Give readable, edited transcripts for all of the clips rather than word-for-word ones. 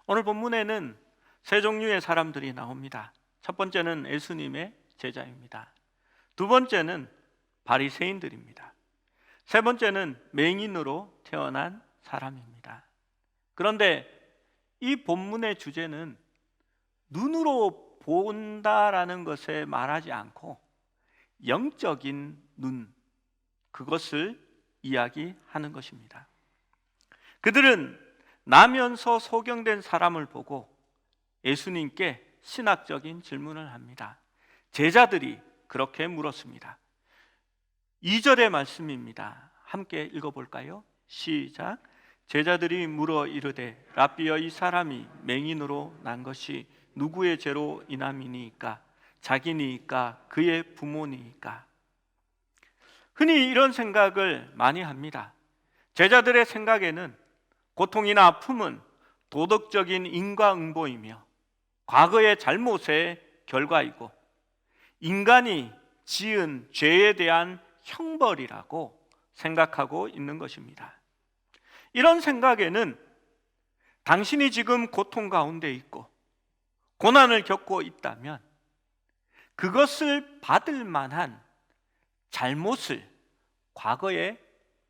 오늘 본문에는 세 종류의 사람들이 나옵니다. 첫 번째는 예수님의 제자입니다. 두 번째는 바리새인들입니다. 세 번째는 맹인으로 태어난 사람입니다. 그런데 이 본문의 주제는 눈으로 본다라는 것에 말하지 않고 영적인 눈, 그것을 이야기하는 것입니다. 그들은 나면서 소경된 사람을 보고 예수님께 신학적인 질문을 합니다. 제자들이 그렇게 물었습니다. 2절의 말씀입니다. 함께 읽어볼까요? 시작. 제자들이 물어 이르되 랍비여, 이 사람이 맹인으로 난 것이 누구의 죄로 인함이니까? 자기니까? 그의 부모니까? 흔히 이런 생각을 많이 합니다. 제자들의 생각에는 고통이나 아픔은 도덕적인 인과응보이며 과거의 잘못의 결과이고 인간이 지은 죄에 대한 형벌이라고 생각하고 있는 것입니다. 이런 생각에는 당신이 지금 고통 가운데 있고 고난을 겪고 있다면 그것을 받을 만한 잘못을 과거에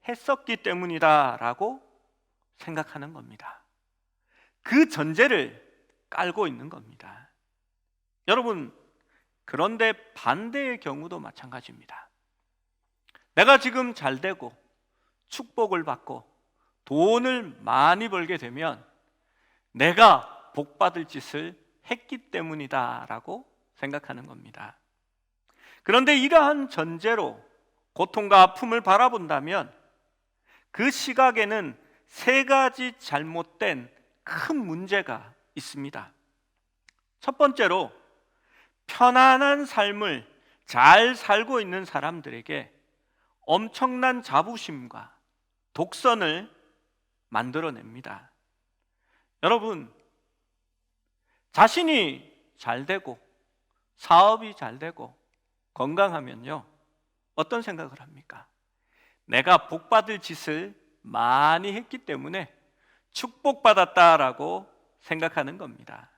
했었기 때문이다라고 생각하는 겁니다. 그 전제를 깔고 있는 겁니다. 여러분, 그런데 반대의 경우도 마찬가지입니다. 내가 지금 잘 되고 축복을 받고 돈을 많이 벌게 되면 내가 복받을 짓을 했기 때문이다라고 생각하는 겁니다. 그런데 이러한 전제로 고통과 아픔을 바라본다면 그 시각에는 세 가지 잘못된 큰 문제가 있습니다. 첫 번째로, 편안한 삶을 잘 살고 있는 사람들에게 엄청난 자부심과 독선을 만들어냅니다. 여러분, 자신이 잘 되고 사업이 잘 되고 건강하면요, 어떤 생각을 합니까? 내가 복받을 짓을 많이 했기 때문에 축복받았다라고 생각하는 겁니다.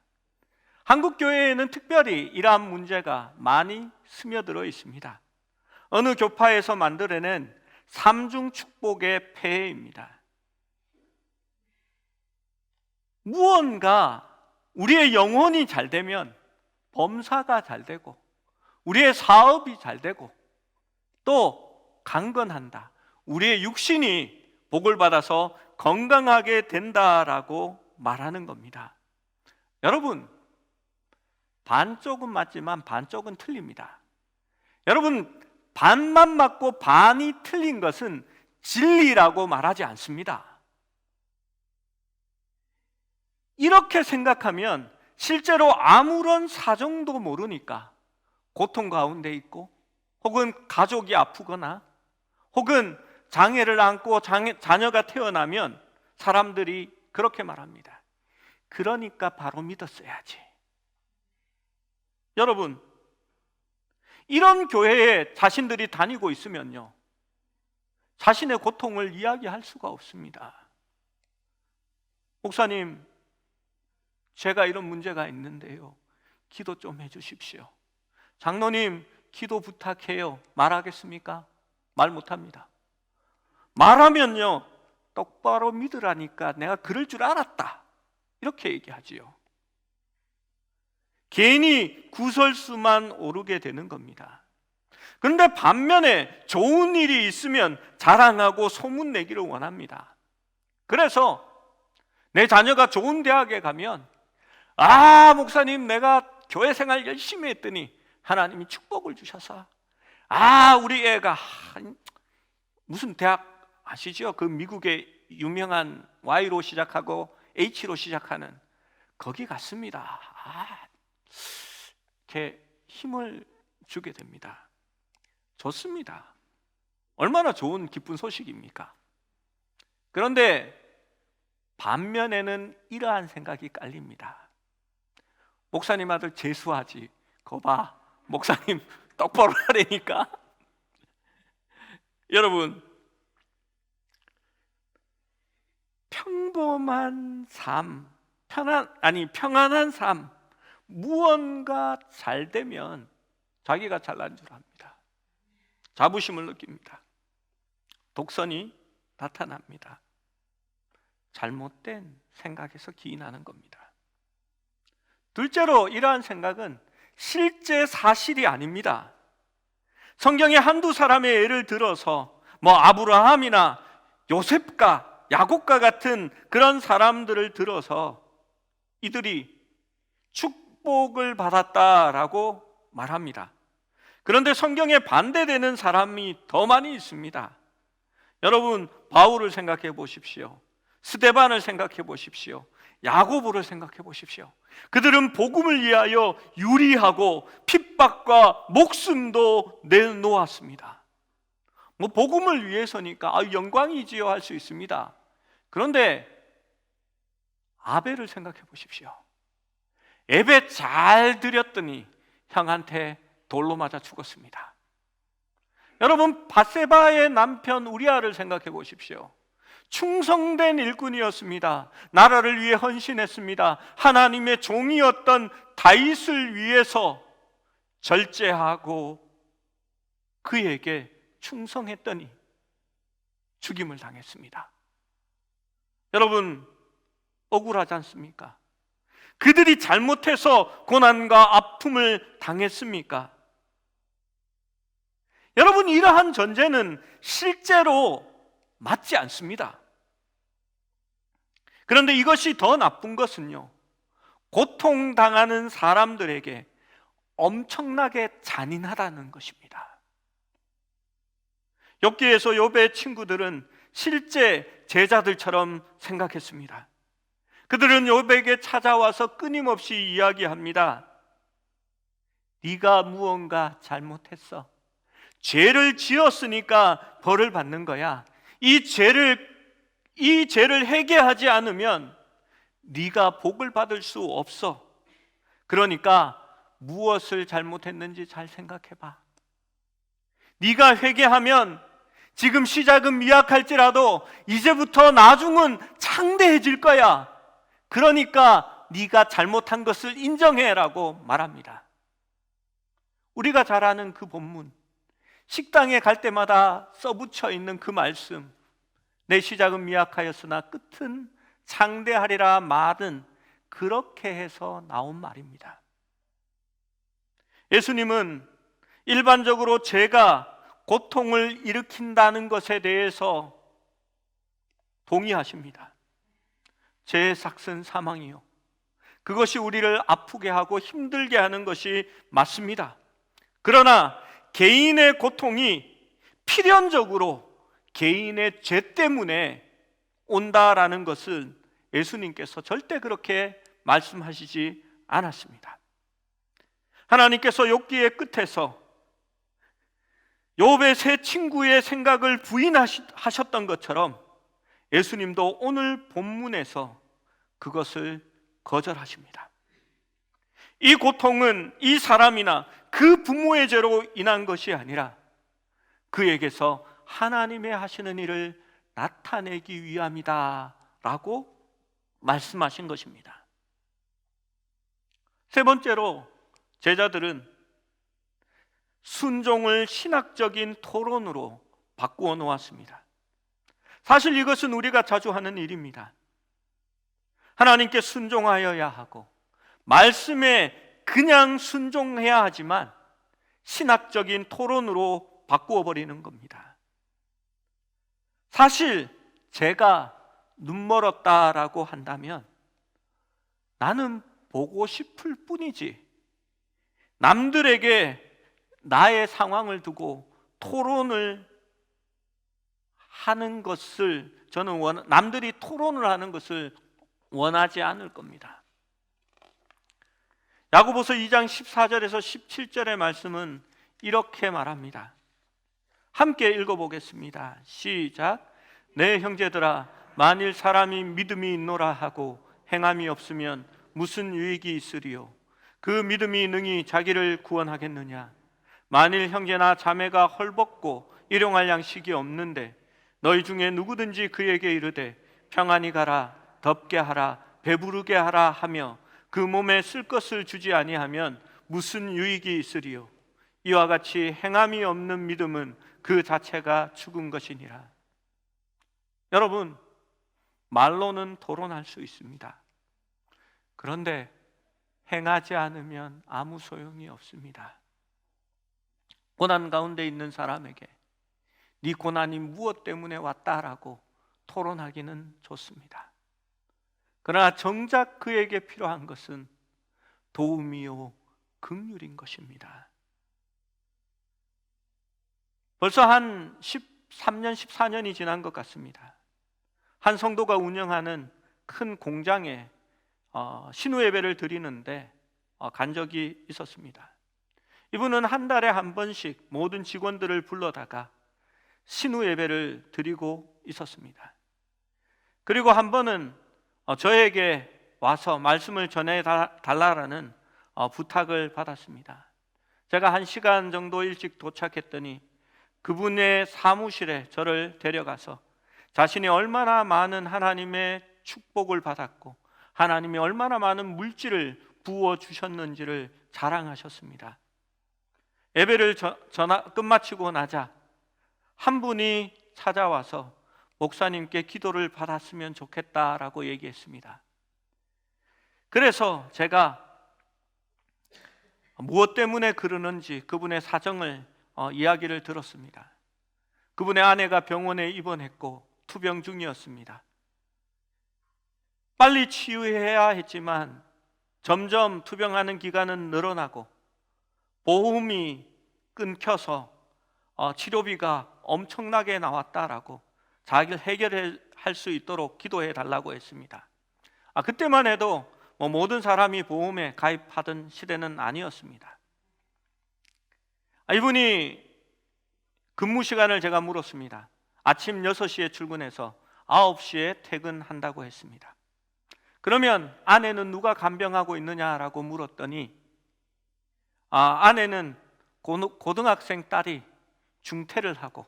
한국 교회에는 특별히 이러한 문제가 많이 스며들어 있습니다. 어느 교파에서 만들어낸 삼중 축복의 폐해입니다. 무언가 우리의 영혼이 잘 되면 범사가 잘 되고 우리의 사업이 잘 되고 또 강건한다, 우리의 육신이 복을 받아서 건강하게 된다라고 말하는 겁니다. 여러분, 반쪽은 맞지만 반쪽은 틀립니다. 여러분, 반만 맞고 반이 틀린 것은 진리라고 말하지 않습니다. 이렇게 생각하면 실제로 아무런 사정도 모르니까 고통 가운데 있고 혹은 가족이 아프거나 혹은 장애를 안고 자녀가 태어나면 사람들이 그렇게 말합니다. 그러니까 바로 믿었어야지. 여러분, 이런 교회에 자신들이 다니고 있으면요, 자신의 고통을 이야기할 수가 없습니다. 목사님, 제가 이런 문제가 있는데요, 기도 좀 해주십시오. 장로님, 기도 부탁해요. 말하겠습니까? 말 못합니다. 말하면요, 똑바로 믿으라니까 내가 그럴 줄 알았다, 이렇게 얘기하지요. 괜히 구설수만 오르게 되는 겁니다. 그런데 반면에 좋은 일이 있으면 자랑하고 소문내기를 원합니다. 그래서 내 자녀가 좋은 대학에 가면, 아, 목사님, 내가 교회 생활 열심히 했더니 하나님이 축복을 주셔서, 아, 우리 애가 무슨 대학 아시죠? 그 미국의 유명한 Y로 시작하고 H로 시작하는 거기 갔습니다. 이렇게 힘을 주게 됩니다. 좋습니다. 얼마나 좋은 기쁜 소식입니까? 그런데 반면에는 이러한 생각이 깔립니다. 목사님 아들 재수하지, 거봐, 목사님 똑바로 하라니까. 여러분, 평범한 삶, 평안한 삶, 무언가 잘 되면 자기가 잘난 줄 압니다. 자부심을 느낍니다. 독선이 나타납니다. 잘못된 생각에서 기인하는 겁니다. 둘째로, 이러한 생각은 실제 사실이 아닙니다. 성경에 한두 사람의 예를 들어서 아브라함이나 요셉과 야곱과 같은 그런 사람들을 들어서 이들이 축복을 받았다라고 말합니다. 그런데 성경에 반대되는 사람이 더 많이 있습니다. 여러분, 바울을 생각해 보십시오. 스데반을 생각해 보십시오. 야고보를 생각해 보십시오. 그들은 복음을 위하여 유리하고 핍박과 목숨도 내놓았습니다. 복음을 위해서니까 영광이지요 할 수 있습니다. 그런데 아벨을 생각해 보십시오. 예배 잘 드렸더니 형한테 돌로 맞아 죽었습니다. 여러분, 바세바의 남편 우리아를 생각해 보십시오. 충성된 일꾼이었습니다. 나라를 위해 헌신했습니다. 하나님의 종이었던 다윗을 위해서 절제하고 그에게 충성했더니 죽임을 당했습니다. 여러분, 억울하지 않습니까? 그들이 잘못해서 고난과 아픔을 당했습니까? 여러분, 이러한 전제는 실제로 맞지 않습니다. 그런데 이것이 더 나쁜 것은요, 고통당하는 사람들에게 엄청나게 잔인하다는 것입니다. 욥기에서 욥의 친구들은 실제 제자들처럼 생각했습니다. 그들은 욥에게 찾아와서 끊임없이 이야기합니다. 네가 무언가 잘못했어. 죄를 지었으니까 벌을 받는 거야. 이 죄를 회개하지 않으면 네가 복을 받을 수 없어. 그러니까 무엇을 잘못했는지 잘 생각해봐. 네가 회개하면 지금 시작은 미약할지라도 이제부터 나중은 창대해질 거야. 그러니까 네가 잘못한 것을 인정해라고 말합니다. 우리가 잘 아는 그 본문, 식당에 갈 때마다 써붙여 있는 그 말씀, 내 시작은 미약하였으나 끝은 창대하리라 말은 그렇게 해서 나온 말입니다. 예수님은 일반적으로 죄가 고통을 일으킨다는 것에 대해서 동의하십니다. 죄의 삭은 사망이요, 그것이 우리를 아프게 하고 힘들게 하는 것이 맞습니다. 그러나 개인의 고통이 필연적으로 개인의 죄 때문에 온다라는 것을 예수님께서 절대 그렇게 말씀하시지 않았습니다. 하나님께서 욥기의 끝에서 욥의 세 친구의 생각을 부인하셨던 것처럼 예수님도 오늘 본문에서 그것을 거절하십니다. 이 고통은 이 사람이나 그 부모의 죄로 인한 것이 아니라 그에게서 하나님의 하시는 일을 나타내기 위함이다 라고 말씀하신 것입니다. 세 번째로, 제자들은 순종을 신학적인 토론으로 바꾸어 놓았습니다. 사실 이것은 우리가 자주 하는 일입니다. 하나님께 순종하여야 하고 말씀에 그냥 순종해야 하지만 신학적인 토론으로 바꾸어 버리는 겁니다. 사실 제가 눈멀었다라고 한다면 나는 보고 싶을 뿐이지 남들에게 나의 상황을 두고 토론을 하는 것을 저는 남들이 토론을 하는 것을 원하지 않을 겁니다. 야고보서 2장 14절에서 17절의 말씀은 이렇게 말합니다. 함께 읽어보겠습니다. 시작. 내 형제들아, 만일 사람이 믿음이 있노라 하고 행함이 없으면 무슨 유익이 있으리요? 그 믿음이 능히 자기를 구원하겠느냐? 만일 형제나 자매가 헐벗고 일용할 양식이 없는데 너희 중에 누구든지 그에게 이르되 평안히 가라, 덥게 하라, 배부르게 하라 하며 그 몸에 쓸 것을 주지 아니하면 무슨 유익이 있으리요? 이와 같이 행함이 없는 믿음은 그 자체가 죽은 것이니라. 여러분, 말로는 토론할 수 있습니다. 그런데 행하지 않으면 아무 소용이 없습니다. 고난 가운데 있는 사람에게 네 고난이 무엇 때문에 왔다라고 토론하기는 좋습니다. 그러나 정작 그에게 필요한 것은 도움이요 긍휼인 것입니다. 벌써 한 13년, 14년이 지난 것 같습니다. 한 성도가 운영하는 큰 공장에 신우 예배를 드리는데 간 적이 있었습니다. 이분은 한 달에 한 번씩 모든 직원들을 불러다가 신우 예배를 드리고 있었습니다. 그리고 한 번은 저에게 와서 말씀을 전해 달라는 부탁을 받았습니다. 제가 1시간 정도 일찍 도착했더니 그분의 사무실에 저를 데려가서 자신이 얼마나 많은 하나님의 축복을 받았고 하나님이 얼마나 많은 물질을 부어주셨는지를 자랑하셨습니다. 예배를 끝마치고 나자 한 분이 찾아와서 목사님께 기도를 받았으면 좋겠다라고 얘기했습니다. 그래서 제가 무엇 때문에 그러는지 그분의 사정을 이야기를 들었습니다. 그분의 아내가 병원에 입원했고 투병 중이었습니다. 빨리 치유해야 했지만 점점 투병하는 기간은 늘어나고 보험이 끊겨서 치료비가 엄청나게 나왔다라고 자기를 해결할 수 있도록 기도해 달라고 했습니다. 그때만 해도 모든 사람이 보험에 가입하던 시대는 아니었습니다. 이분이 근무 시간을 제가 물었습니다. 아침 6시에 출근해서 9시에 퇴근한다고 했습니다. 그러면 아내는 누가 간병하고 있느냐라고 물었더니 아내는 고등학생 딸이 중퇴를 하고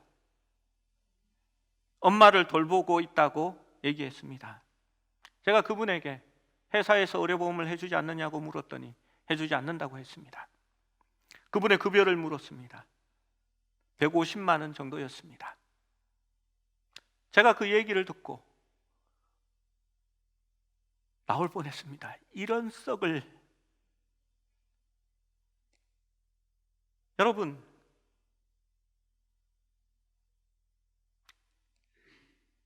엄마를 돌보고 있다고 얘기했습니다. 제가 그분에게 회사에서 의료보험을 해주지 않느냐고 물었더니 해주지 않는다고 했습니다. 그분의 급여를 물었습니다. 150만 원 정도였습니다. 제가 그 얘기를 듣고 나올 뻔했습니다. 이런 썩을. 여러분,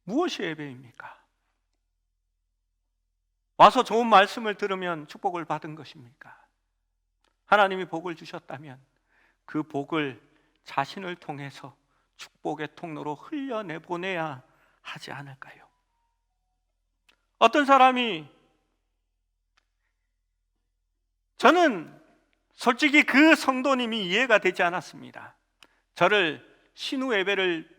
무엇이 예배입니까? 와서 좋은 말씀을 들으면 축복을 받은 것입니까? 하나님이 복을 주셨다면 그 복을 자신을 통해서 축복의 통로로 흘려내보내야 하지 않을까요? 어떤 사람이, 저는 솔직히 그 성도님이 이해가 되지 않았습니다. 저를 신우 예배를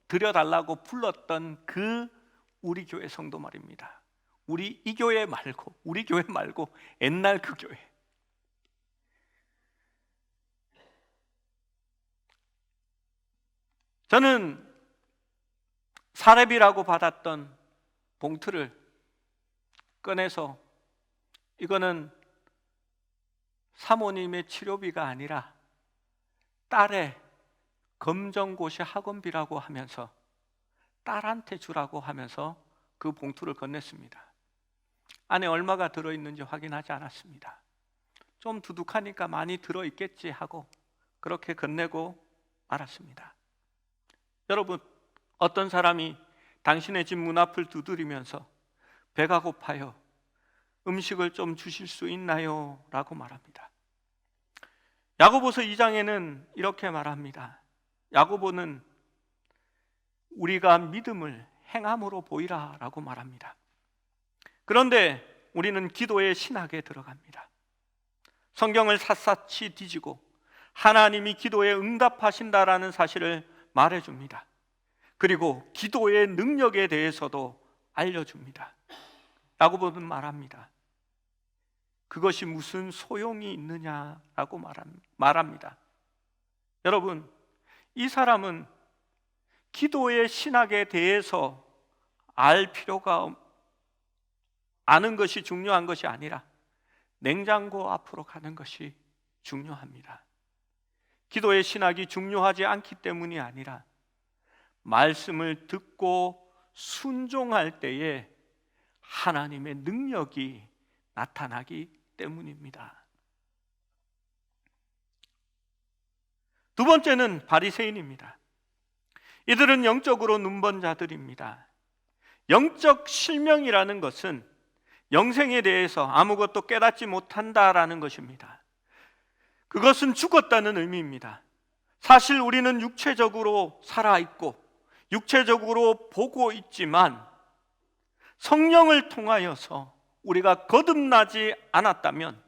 드려달라고 불렀던 그 우리 교회 성도 말입니다. 우리 이 교회 말고, 우리 교회 말고 옛날 그 교회. 저는 사례비라고 받았던 봉투를 꺼내서 이거는 사모님의 치료비가 아니라 딸의 검정고시 학원비라고 하면서 딸한테 주라고 하면서 그 봉투를 건넸습니다. 안에 얼마가 들어있는지 확인하지 않았습니다. 좀 두둑하니까 많이 들어있겠지 하고 그렇게 건네고 말았습니다. 여러분, 어떤 사람이 당신의 집 문 앞을 두드리면서 배가 고파요, 음식을 좀 주실 수 있나요? 라고 말합니다. 야고보서 2장에는 이렇게 말합니다. 야고보는 우리가 믿음을 행함으로 보이라 라고 말합니다. 그런데 우리는 기도의 신학에 들어갑니다. 성경을 샅샅이 뒤지고 하나님이 기도에 응답하신다라는 사실을 말해줍니다. 그리고 기도의 능력에 대해서도 알려줍니다. 야고보는 말합니다. 그것이 무슨 소용이 있느냐라고 말합니다. 여러분, 이 사람은 기도의 신학에 대해서 알 필요가 아는 것이 중요한 것이 아니라 냉장고 앞으로 가는 것이 중요합니다. 기도의 신학이 중요하지 않기 때문이 아니라 말씀을 듣고 순종할 때에 하나님의 능력이 나타나기 때문입니다. 두 번째는 바리새인입니다. 이들은 영적으로 눈먼 자들입니다. 영적 실명이라는 것은 영생에 대해서 아무것도 깨닫지 못한다라는 것입니다. 그것은 죽었다는 의미입니다. 사실 우리는 육체적으로 살아있고 육체적으로 보고 있지만 성령을 통하여서 우리가 거듭나지 않았다면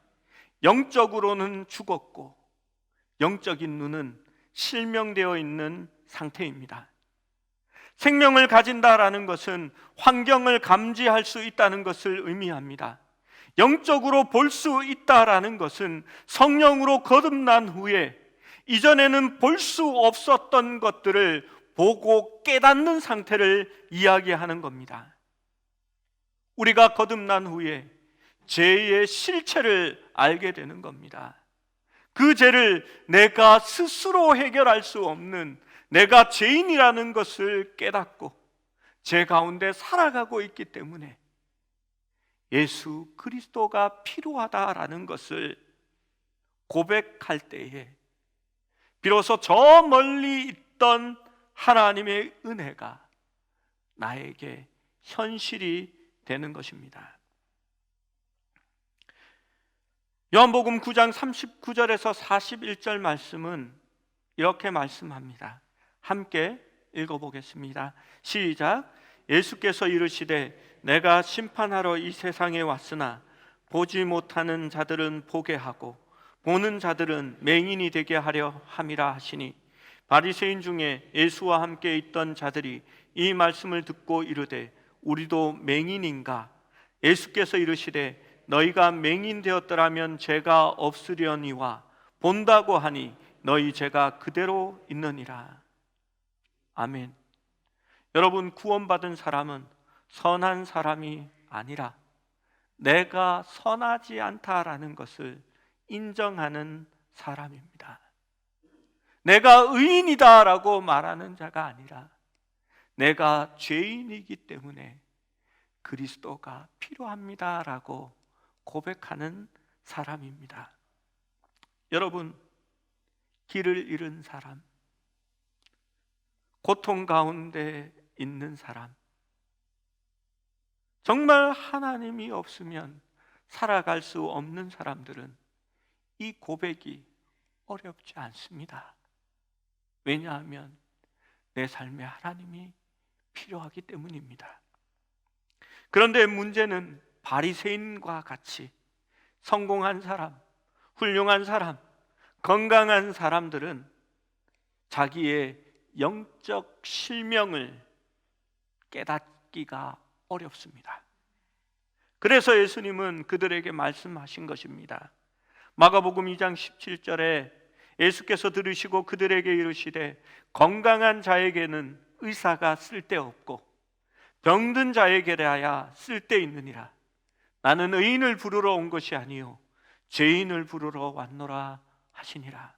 영적으로는 죽었고 영적인 눈은 실명되어 있는 상태입니다. 생명을 가진다라는 것은 환경을 감지할 수 있다는 것을 의미합니다. 영적으로 볼 수 있다라는 것은 성령으로 거듭난 후에 이전에는 볼 수 없었던 것들을 보고 깨닫는 상태를 이야기하는 겁니다. 우리가 거듭난 후에 죄의 실체를 알게 되는 겁니다. 그 죄를 내가 스스로 해결할 수 없는 내가 죄인이라는 것을 깨닫고 죄 가운데 살아가고 있기 때문에 예수 그리스도가 필요하다라는 것을 고백할 때에 비로소 저 멀리 있던 하나님의 은혜가 나에게 현실이 되는 것입니다. 요한복음 9장 39절에서 41절 말씀은 이렇게 말씀합니다. 함께 읽어보겠습니다. 시작. 예수께서 이르시되 내가 심판하러 이 세상에 왔으나 보지 못하는 자들은 보게 하고 보는 자들은 맹인이 되게 하려 함이라 하시니 바리새인 중에 예수와 함께 있던 자들이 이 말씀을 듣고 이르되 우리도 맹인인가? 예수께서 이르시되 너희가 맹인 되었더라면 죄가 없으려니와 본다고 하니 너희 죄가 그대로 있느니라. 아멘. 여러분, 구원받은 사람은 선한 사람이 아니라 내가 선하지 않다라는 것을 인정하는 사람입니다. 내가 의인이다라고 말하는 자가 아니라 내가 죄인이기 때문에 그리스도가 필요합니다라고 고백하는 사람입니다. 여러분, 길을 잃은 사람, 고통 가운데 있는 사람, 정말 하나님이 없으면 살아갈 수 없는 사람들은 이 고백이 어렵지 않습니다. 왜냐하면 내 삶에 하나님이 필요하기 때문입니다. 그런데 문제는 바리새인과 같이 성공한 사람, 훌륭한 사람, 건강한 사람들은 자기의 영적 실명을 깨닫기가 어렵습니다. 그래서 예수님은 그들에게 말씀하신 것입니다. 마가복음 2장 17절에 예수께서 들으시고 그들에게 이르시되 건강한 자에게는 의사가 쓸데없고 병든 자에게라야 쓸데있느니라. 나는 의인을 부르러 온 것이 아니요 죄인을 부르러 왔노라 하시니라.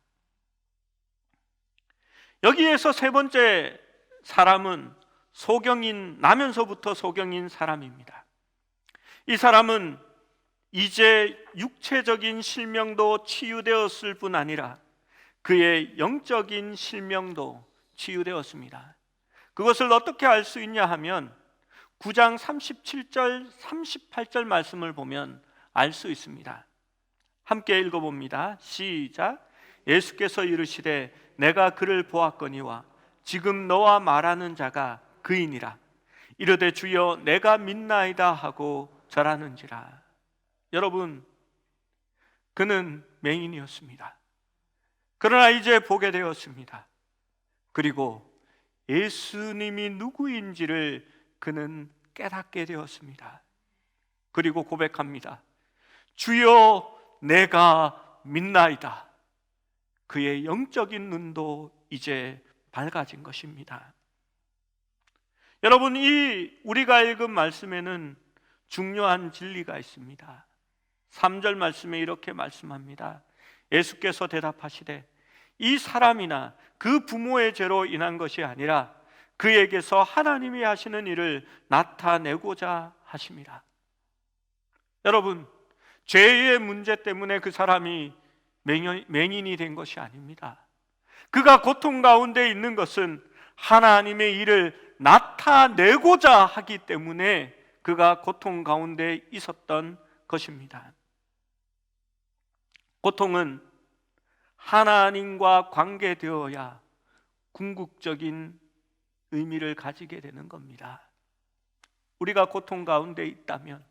여기에서 세 번째 사람은 소경인, 나면서부터 소경인 사람입니다. 이 사람은 이제 육체적인 실명도 치유되었을 뿐 아니라 그의 영적인 실명도 치유되었습니다. 그것을 어떻게 알 수 있냐 하면 9장 37절 38절 말씀을 보면 알 수 있습니다. 함께 읽어봅니다. 시작. 예수께서 이르시되 내가 그를 보았거니와 지금 너와 말하는 자가 그이니라. 이르되 주여 내가 믿나이다 하고 절하는지라. 여러분, 그는 맹인이었습니다. 그러나 이제 보게 되었습니다. 그리고 예수님이 누구인지를 그는 깨닫게 되었습니다. 그리고 고백합니다. 주여 내가 믿나이다. 그의 영적인 눈도 이제 밝아진 것입니다. 여러분, 이 우리가 읽은 말씀에는 중요한 진리가 있습니다. 3절 말씀에 이렇게 말씀합니다. 예수께서 대답하시되 이 사람이나 그 부모의 죄로 인한 것이 아니라 그에게서 하나님이 하시는 일을 나타내고자 하심이라. 여러분, 죄의 문제 때문에 그 사람이 맹인이 된 것이 아닙니다. 그가 고통 가운데 있는 것은 하나님의 일을 나타내고자 하기 때문에 그가 고통 가운데 있었던 것입니다. 고통은 하나님과 관계되어야 궁극적인 의미를 가지게 되는 겁니다. 우리가 고통 가운데 있다면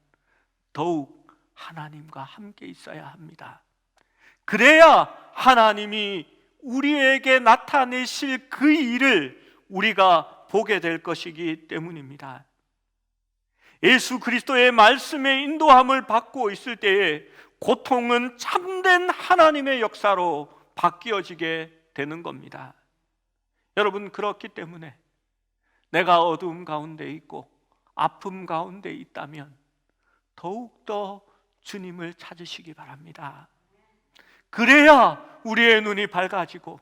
더욱 하나님과 함께 있어야 합니다. 그래야 하나님이 우리에게 나타내실 그 일을 우리가 보게 될 것이기 때문입니다. 예수 그리스도의 말씀의 인도함을 받고 있을 때에 고통은 참된 하나님의 역사로 바뀌어지게 되는 겁니다. 여러분, 그렇기 때문에 내가 어두움 가운데 있고 아픔 가운데 있다면 더욱더 주님을 찾으시기 바랍니다. 그래야 우리의 눈이 밝아지고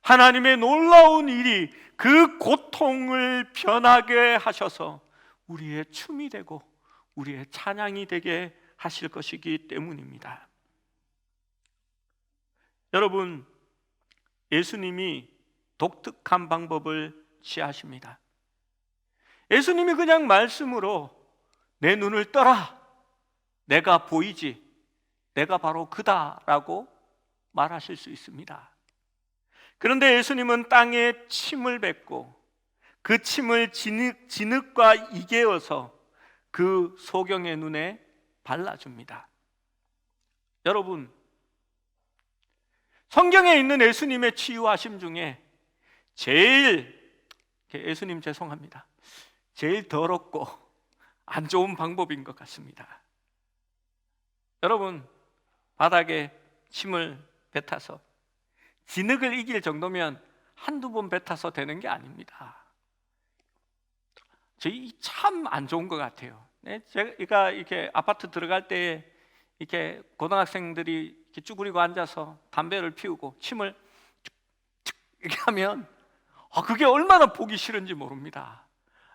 하나님의 놀라운 일이 그 고통을 변하게 하셔서 우리의 춤이 되고 우리의 찬양이 되게 하실 것이기 때문입니다. 여러분, 예수님이 독특한 방법을 취하십니다. 예수님이 그냥 말씀으로 내 눈을 떠라, 내가 보이지, 내가 바로 그다라고 말하실 수 있습니다. 그런데 예수님은 땅에 침을 뱉고 그 침을 진흙과 이개어서 그 소경의 눈에 발라줍니다. 여러분, 성경에 있는 예수님의 치유하심 중에 예수님 죄송합니다, 제일 더럽고 안 좋은 방법인 것 같습니다. 여러분, 바닥에 침을 뱉어서 진흙을 이길 정도면 한두 번 뱉어서 되는 게 아닙니다. 저희 참 안 좋은 것 같아요. 제가 이렇게 아파트 들어갈 때 이렇게 고등학생들이 이렇게 쭈그리고 앉아서 담배를 피우고 침을 툭툭 이렇게 하면 그게 얼마나 보기 싫은지 모릅니다.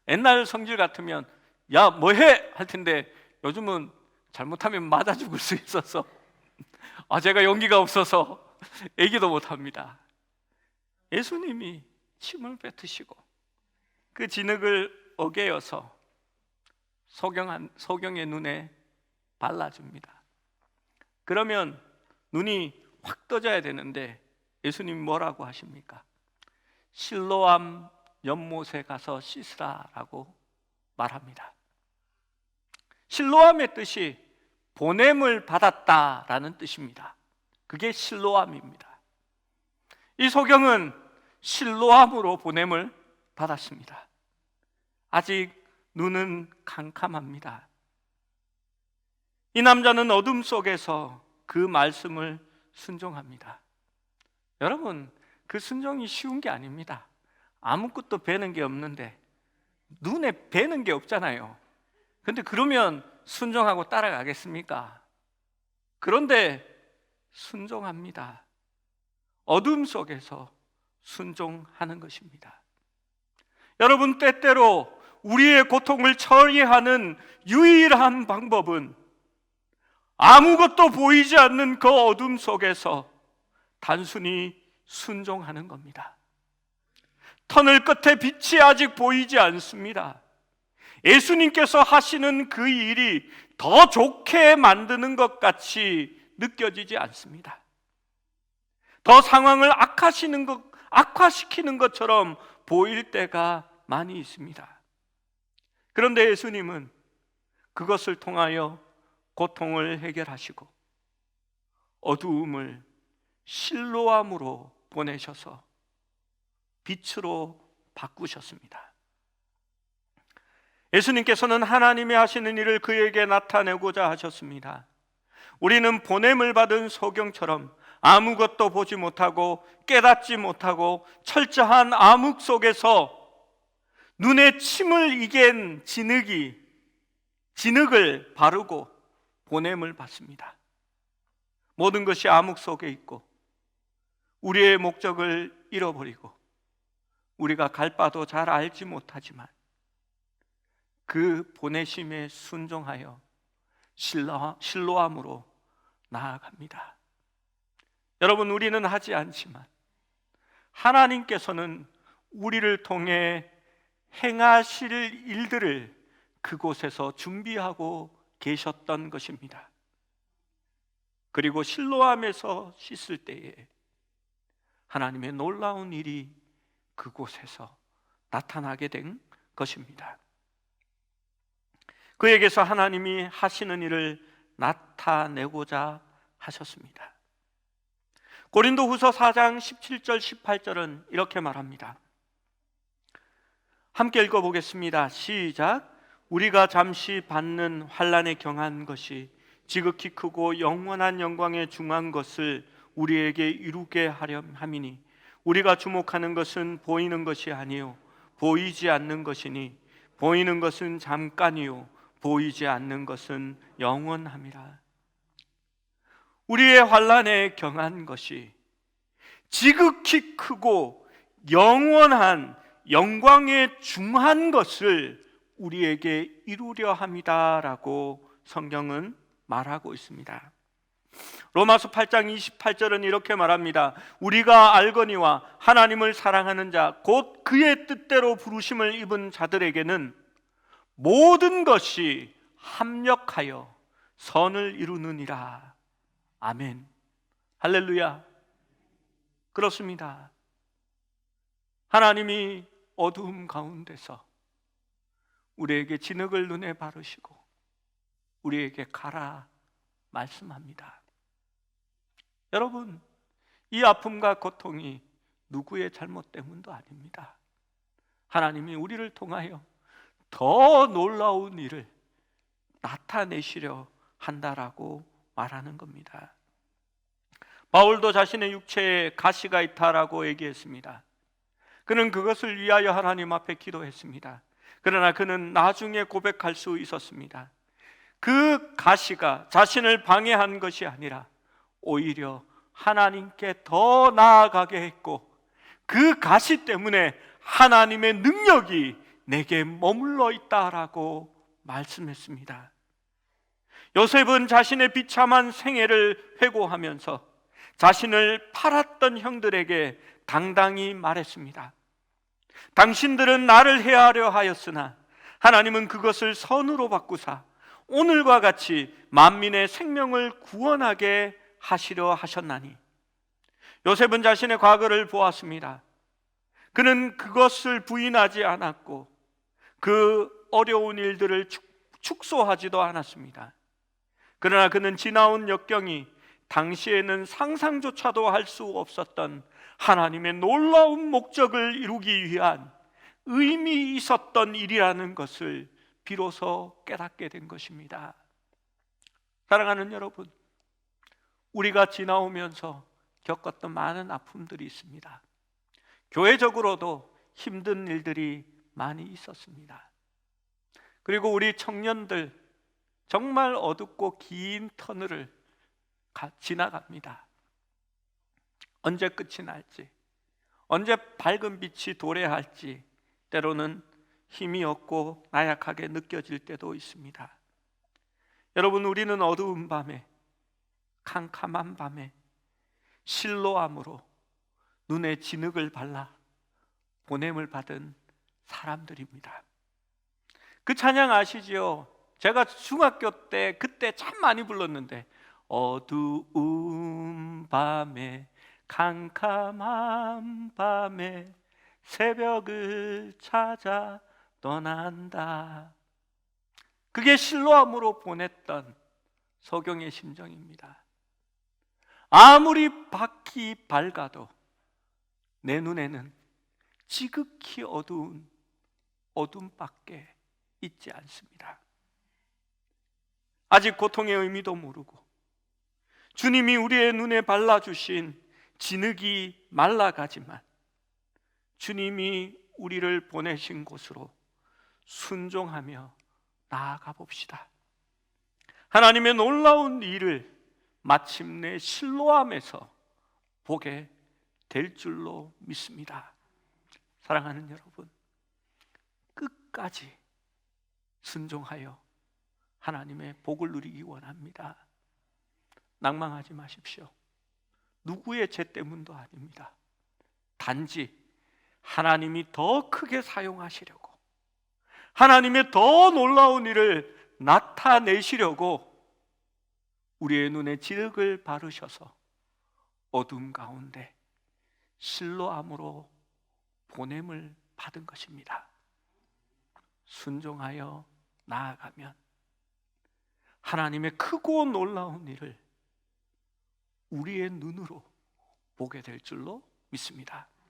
옛날 성질 같으면 야 뭐해? 할 텐데 요즘은 잘못하면 맞아 죽을 수 있어서 제가 용기가 없어서 얘기도 못합니다. 예수님이 침을 뱉으시고 그 진흙을 어개어서 소경의 눈에 발라줍니다. 그러면 눈이 확 떠져야 되는데 예수님이 뭐라고 하십니까? 실로암 연못에 가서 씻으라라고 말합니다. 실로암의 뜻이 보냄을 받았다라는 뜻입니다. 그게 실로암입니다. 이 소경은 실로암으로 보냄을 받았습니다. 아직 눈은 캄캄합니다. 이 남자는 어둠 속에서 그 말씀을 순종합니다. 여러분, 그 순종이 쉬운 게 아닙니다. 아무것도 배는 게 없는데 눈에 배는 게 없잖아요. 근데 그러면 순종하고 따라가겠습니까? 그런데 순종합니다. 어둠 속에서 순종하는 것입니다. 여러분, 때때로 우리의 고통을 처리하는 유일한 방법은 아무것도 보이지 않는 그 어둠 속에서 단순히 순종하는 겁니다. 터널 끝에 빛이 아직 보이지 않습니다. 예수님께서 하시는 그 일이 더 좋게 만드는 것 같이 느껴지지 않습니다. 더 상황을 악화시키는 것처럼 보일 때가 많이 있습니다. 그런데 예수님은 그것을 통하여 고통을 해결하시고 어두움을 실로암으로 보내셔서 빛으로 바꾸셨습니다. 예수님께서는 하나님이 하시는 일을 그에게 나타내고자 하셨습니다. 우리는 보냄을 받은 소경처럼 아무것도 보지 못하고 깨닫지 못하고 철저한 암흑 속에서 눈에 침을 이긴 진흙이 진흙을 바르고 보냄을 받습니다. 모든 것이 암흑 속에 있고 우리의 목적을 잃어버리고 우리가 갈 바도 잘 알지 못하지만 그 보내심에 순종하여 실로암으로 나아갑니다. 여러분, 우리는 하지 않지만 하나님께서는 우리를 통해 행하실 일들을 그곳에서 준비하고 계셨던 것입니다. 그리고 실로암에서 씻을 때에 하나님의 놀라운 일이 그곳에서 나타나게 된 것입니다. 그에게서 하나님이 하시는 일을 나타내고자 하셨습니다. 고린도후서 4장 17절 18절은 이렇게 말합니다. 함께 읽어보겠습니다. 시작. 우리가 잠시 받는 환난에 경한 것이 지극히 크고 영원한 영광에 중한 것을 우리에게 이루게 하려 함이니 우리가 주목하는 것은 보이는 것이 아니요 보이지 않는 것이니 보이는 것은 잠깐이요 보이지 않는 것은 영원함이라. 우리의 환난에 경한 것이 지극히 크고 영원한 영광에 중한 것을 우리에게 이루려 함이다라고 성경은 말하고 있습니다. 로마서 8장 28절은 이렇게 말합니다. 우리가 알거니와 하나님을 사랑하는 자 곧 그의 뜻대로 부르심을 입은 자들에게는 모든 것이 합력하여 선을 이루느니라. 아멘. 할렐루야. 그렇습니다. 하나님이 어두움 가운데서 우리에게 진흙을 눈에 바르시고 우리에게 가라 말씀합니다. 여러분, 이 아픔과 고통이 누구의 잘못 때문도 아닙니다. 하나님이 우리를 통하여 더 놀라운 일을 나타내시려 한다라고 말하는 겁니다. 바울도 자신의 육체에 가시가 있다라고 얘기했습니다. 그는 그것을 위하여 하나님 앞에 기도했습니다. 그러나 그는 나중에 고백할 수 있었습니다. 그 가시가 자신을 방해한 것이 아니라 오히려 하나님께 더 나아가게 했고 그 가시 때문에 하나님의 능력이 내게 머물러 있다라고 말씀했습니다. 요셉은 자신의 비참한 생애를 회고하면서 자신을 팔았던 형들에게 당당히 말했습니다. 당신들은 나를 해하려 하였으나 하나님은 그것을 선으로 바꾸사 오늘과 같이 만민의 생명을 구원하게 하시려 하셨나니. 요셉은 자신의 과거를 보았습니다. 그는 그것을 부인하지 않았고 그 어려운 일들을 축소하지도 않았습니다. 그러나 그는 지나온 역경이 당시에는 상상조차도 할 수 없었던 하나님의 놀라운 목적을 이루기 위한 의미 있었던 일이라는 것을 비로소 깨닫게 된 것입니다. 사랑하는 여러분, 우리가 지나오면서 겪었던 많은 아픔들이 있습니다. 교회적으로도 힘든 일들이 많이 있었습니다. 그리고 우리 청년들 정말 어둡고 긴 터널을 지나갑니다. 언제 끝이 날지, 언제 밝은 빛이 도래할지 때로는 힘이 없고 나약하게 느껴질 때도 있습니다. 여러분, 우리는 어두운 밤에, 캄캄한 밤에 실로암으로 눈에 진흙을 발라 보냄을 받은 사람들입니다. 그 찬양 아시지요? 제가 중학교 때 그때 참 많이 불렀는데 어두운 밤에 캄캄한 밤에 새벽을 찾아 떠난다. 그게 실로암으로 보냈던 서경의 심정입니다. 아무리 밖이 밝아도 내 눈에는 지극히 어두운 어둠밖에 있지 않습니다. 아직 고통의 의미도 모르고 주님이 우리의 눈에 발라주신 진흙이 말라가지만 주님이 우리를 보내신 곳으로 순종하며 나아가 봅시다. 하나님의 놀라운 일을 마침내 실로암에서 보게 될 줄로 믿습니다. 사랑하는 여러분, 끝까지 순종하여 하나님의 복을 누리기 원합니다. 낭망하지 마십시오. 누구의 죄 때문도 아닙니다. 단지 하나님이 더 크게 사용하시려고, 하나님의 더 놀라운 일을 나타내시려고 우리의 눈에 지륵을 바르셔서 어둠 가운데 실로암으로 보냄을 받은 것입니다. 순종하여 나아가면 하나님의 크고 놀라운 일을 우리의 눈으로 보게 될 줄로 믿습니다.